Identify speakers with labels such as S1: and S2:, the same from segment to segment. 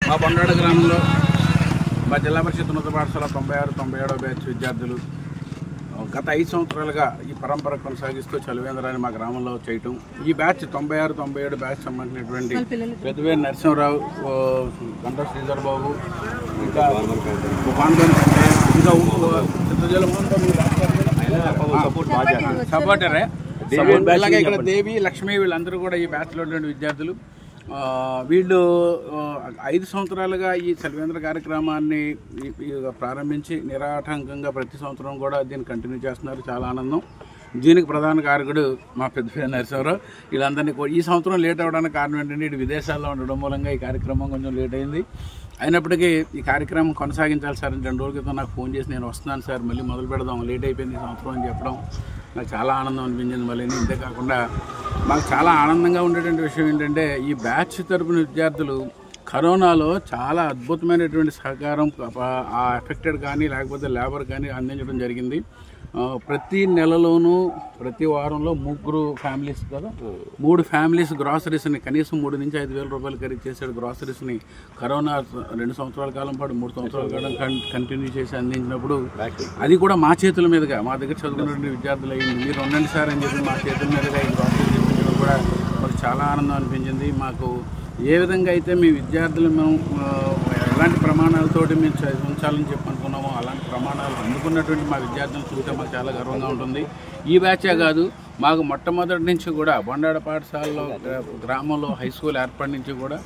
S1: మా బొండాడ గ్రామంలో మా జిల్లా పరిషత్ ఉన్నత పాఠశాల 96-97 బ్యాచ్ విద్యార్థులు గత 5 సంవత్సరాలుగా ఈ పరంపర కొనసాగిస్తూ చలివేంద్రాన్ని మా గ్రామంలో చేయటం. ఈ బ్యాచ్ 96-97 బ్యాచ్ సంబంధించినటువంటి పెద్దవేరు నరసింహరావు, గంట శ్రీధర్ బాబు, ఇంకా సపోర్టరే అలాగే ఇక్కడ దేవి, లక్ష్మి వీళ్ళందరూ కూడా ఈ బ్యాచ్లో ఉన్నటువంటి విద్యార్థులు. వీళ్ళు 5 సంవత్సరాలుగా ఈ చలివేంద్ర కార్యక్రమాన్ని ప్రారంభించి నిరాటంకంగా ప్రతి సంవత్సరం కూడా దీన్ని కంటిన్యూ చేస్తున్నారు. చాలా ఆనందం. దీనికి ప్రధాన కారకుడు మా పెద్దపేరు నరసింహరావు. వీళ్ళందరినీ ఈ సంవత్సరం లేట్ అవ్వడానికి కారణం ఏంటంటే ఇటు విదేశాల్లో ఉండడం మూలంగా ఈ కార్యక్రమం కొంచెం లేట్ అయింది. అయినప్పటికీ ఈ కార్యక్రమం కొనసాగించాలి సార్ అని 2 రోజుల క్రితం నాకు ఫోన్ చేసి నేను వస్తున్నాను సార్, మళ్ళీ మొదలు పెడదాం, లేట్ అయిపోయింది ఈ సంవత్సరం అని చెప్పడం నాకు చాలా ఆనందం అనిపించింది. మళ్ళీ ఇంతేకాకుండా మాకు చాలా ఆనందంగా ఉండేటువంటి విషయం ఏంటంటే ఈ బ్యాచ్ తరపున విద్యార్థులు కరోనాలో చాలా అద్భుతమైనటువంటి సహకారం ఆ ఎఫెక్టెడ్ కానీ లేకపోతే లేబర్ కానీ అందించడం జరిగింది. ప్రతి నెలలోనూ ప్రతి వారంలో 3 ఫ్యామిలీస్ కదా 3 ఫ్యామిలీస్ గ్రాసరీస్ని కనీసం 3 నుంచి 5,000 రూపాయలు ఖరీదు చేసే గ్రాసరీస్ని కరోనా 2 సంవత్సరాల కాలం పాటు 3 సంవత్సరాల కాలం కంటిన్యూ చేసి అందించినప్పుడు అది కూడా మా చేతుల మీదుగా మా దగ్గర చదువుకున్నటువంటి విద్యార్థులు అయ్యింది. మీరు ఉండండి సార్ అని చెప్పి మా చేతుల మీదుగా ఈ గ్రాసరీస్ ఇప్పించడం కూడా మాకు చాలా ఆనందం అనిపించింది. మాకు ఏ విధంగా అయితే మీ విద్యార్థులు మేము ఎలాంటి ప్రమాణాలతోటి మేము ఉంచాలని చెప్పి అనుకున్నామో అలాంటి ప్రమాణాలు అందుకున్నటువంటి మా విద్యార్థులను చూస్తే మాకు చాలా గర్వంగా ఉంటుంది. ఈ బ్యాచే కాదు, మాకు మొట్టమొదటి నుంచి కూడా బొండాడ పాఠశాలలో గ్రామంలో హై స్కూల్ ఏర్పాటు నుంచి కూడా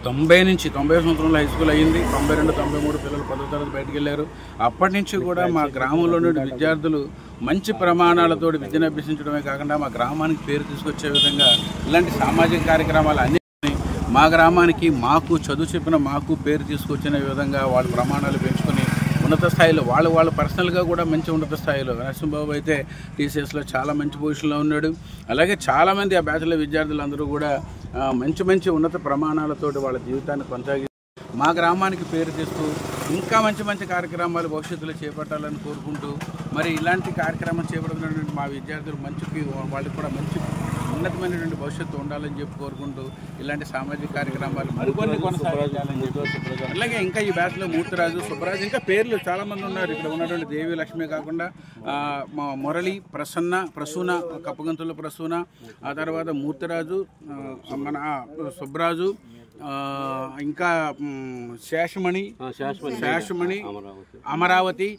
S1: 90 సంవత్సరంలో హై స్కూల్ అయ్యింది. 92-93 పిల్లలు 10వ తరగతి బయటకు వెళ్ళారు. అప్పటి నుంచి కూడా మా గ్రామంలో నుండి విద్యార్థులు మంచి ప్రమాణాలతో విద్యను అభ్యసించడమే కాకుండా మా గ్రామానికి పేరు తీసుకొచ్చే విధంగా ఇలాంటి సామాజిక కార్యక్రమాలు అన్ని మా గ్రామానికి మాకు చదువు చెప్పిన మాకు పేరు తీసుకొచ్చిన విధంగా వాళ్ళ ప్రమాణాలు పెంచుకొని ఉన్నత స్థాయిలో వాళ్ళు పర్సనల్గా కూడా మంచి ఉన్నత స్థాయిలో నరసింహబాబు అయితే టీసీఎస్లో చాలా మంచి పొజిషన్లో ఉన్నాడు. అలాగే చాలామంది ఆ బ్యాచ్ల విద్యార్థులందరూ కూడా మంచి ఉన్నత ప్రమాణాలతోటి వాళ్ళ జీవితాన్ని కొనసాగి మా గ్రామానికి పేరు తెస్తూ ఇంకా మంచి కార్యక్రమాలు భవిష్యత్తులో చేపట్టాలని కోరుకుంటూ మరి ఇలాంటి కార్యక్రమం చేపడుతున్నటువంటి మా విద్యార్థులు వాళ్ళకి కూడా మంచి ఉన్నతమైనటువంటి భవిష్యత్తు ఉండాలని చెప్పి కోరుకుంటూ ఇలాంటి సామాజిక కార్యక్రమాలు మరికొన్ని కొనసాగించాలని చెప్పి అలాగే ఇంకా ఈ బ్యాచ్లో మూర్తిరాజు, సుబ్బరాజు ఇంకా పేర్లు చాలామంది ఉన్నారు. ఇక్కడ ఉన్నటువంటి దేవి, లక్ష్మి కాకుండా మురళి, ప్రసూన కప్పగంతుల ప్రసూన, ఆ తర్వాత మూర్తిరాజు, మన సుబ్బరాజు, ఇంకా శేషమణి, అమరావతి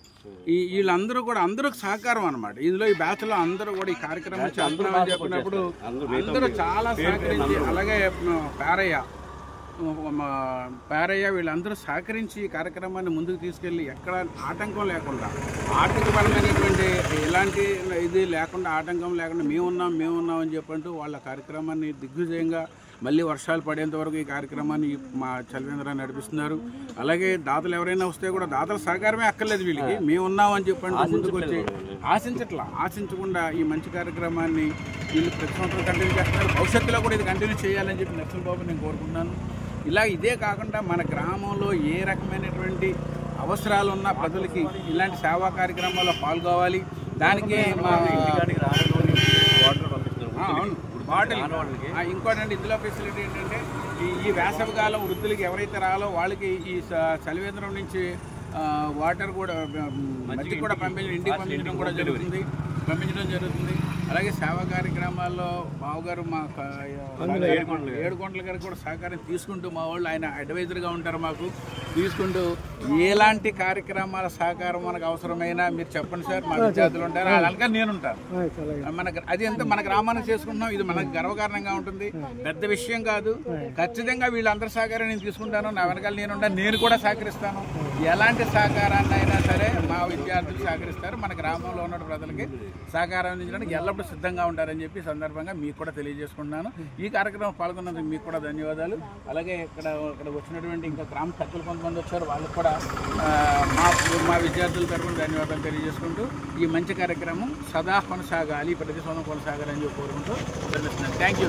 S1: వీళ్ళందరూ కూడా అందరూ సహకారం అనమాట. ఇందులో ఈ బ్యాచ్లో అందరూ కూడా ఈ కార్యక్రమం చేస్తున్నామని చెప్పినప్పుడు అందరూ చాలా సహకరించి, అలాగే పేరయ్య వీళ్ళందరూ సహకరించి ఈ కార్యక్రమాన్ని ముందుకు తీసుకెళ్ళి ఎక్కడ ఆటంకం లేకుండా ఆర్థికపరమైనటువంటి ఎలాంటి ఇది లేకుండా ఆటంకం లేకుండా మేమున్నాం అని చెప్పంటూ వాళ్ళ కార్యక్రమాన్ని దిగ్విజయంగా మళ్ళీ వర్షాలు పడేంత వరకు ఈ కార్యక్రమాన్ని మా చలివేంద్ర నడిపిస్తున్నారు. అలాగే దాతలు ఎవరైనా వస్తే కూడా దాతల సహకారమే అక్కర్లేదు, వీళ్ళకి మేమున్నామని చెప్పండి ముందుకు వచ్చి ఆశించకుండా ఈ మంచి కార్యక్రమాన్ని వీళ్ళు ప్రతి సంవత్సరం కంటిన్యూ చేస్తున్నారు. భవిష్యత్తులో కూడా ఇది కంటిన్యూ చేయాలని చెప్పి నరసింహబాబు నేను కోరుకుంటున్నాను. ఇదే కాకుండా మన గ్రామంలో ఏ రకమైనటువంటి అవసరాలు ఉన్న ప్రజలకి ఇలాంటి సేవా కార్యక్రమాల్లో పాల్గొవాలి. దానికి బాటిల్ ఇంకోటండి ఇందులో ఫెసిలిటీ ఏంటంటే ఈ వేసవికాలం వృద్ధులకి ఎవరైతే రాలో వాళ్ళకి ఈ చలివేంద్రం నుంచి వాటర్ కూడా మధ్య కూడా ఇంటికి పంపించడం జరుగుతుంది. అలాగే సేవా కార్యక్రమాల్లో బావగారు మా 7 గంటల గారికి కూడా సహకారం తీసుకుంటూ మా వాళ్ళు ఆయన అడ్వైజర్గా ఉంటారు. మాకు తీసుకుంటూ ఎలాంటి కార్యక్రమాల సహకారం మనకు అవసరమైనా మీరు చెప్పండి సార్, మా విద్యార్థులు ఉంటారు, అలాగే నేను ఉంటాను. అది ఎంత మన గ్రామానికి చేసుకుంటున్నాం, ఇది మనకు గర్వకారణంగా ఉంటుంది. పెద్ద విషయం కాదు. ఖచ్చితంగా వీళ్ళందరి సహకారం నేను తీసుకుంటాను. నా వెనకాల నేను కూడా సహకరిస్తాను. ఎలాంటి సహకారాన్ని అయినా సరే మా విద్యార్థులు సహకరిస్తారు. మన గ్రామంలో ఉన్న ప్రజలకి సహకారం అందించడానికి ఎల్లప్పుడూ సిద్ధంగా ఉంటారని చెప్పి సందర్భంగా మీకు కూడా తెలియజేసుకుంటున్నాను. ఈ కార్యక్రమం పాల్గొన్నందుకు మీకు కూడా ధన్యవాదాలు. అలాగే ఇక్కడ వచ్చినటువంటి ఇంకా గ్రామ సభ్యులు కొంతమంది వచ్చారు, వాళ్ళకు కూడా మా విద్యార్థుల తరఫున ధన్యవాదాలు తెలియజేసుకుంటూ ఈ మంచి కార్యక్రమం సదా కొనసాగాలి, ప్రతి సంవత్సరం కొనసాగాలని చెప్పి కోరుకుంటూ థ్యాంక్ యూ.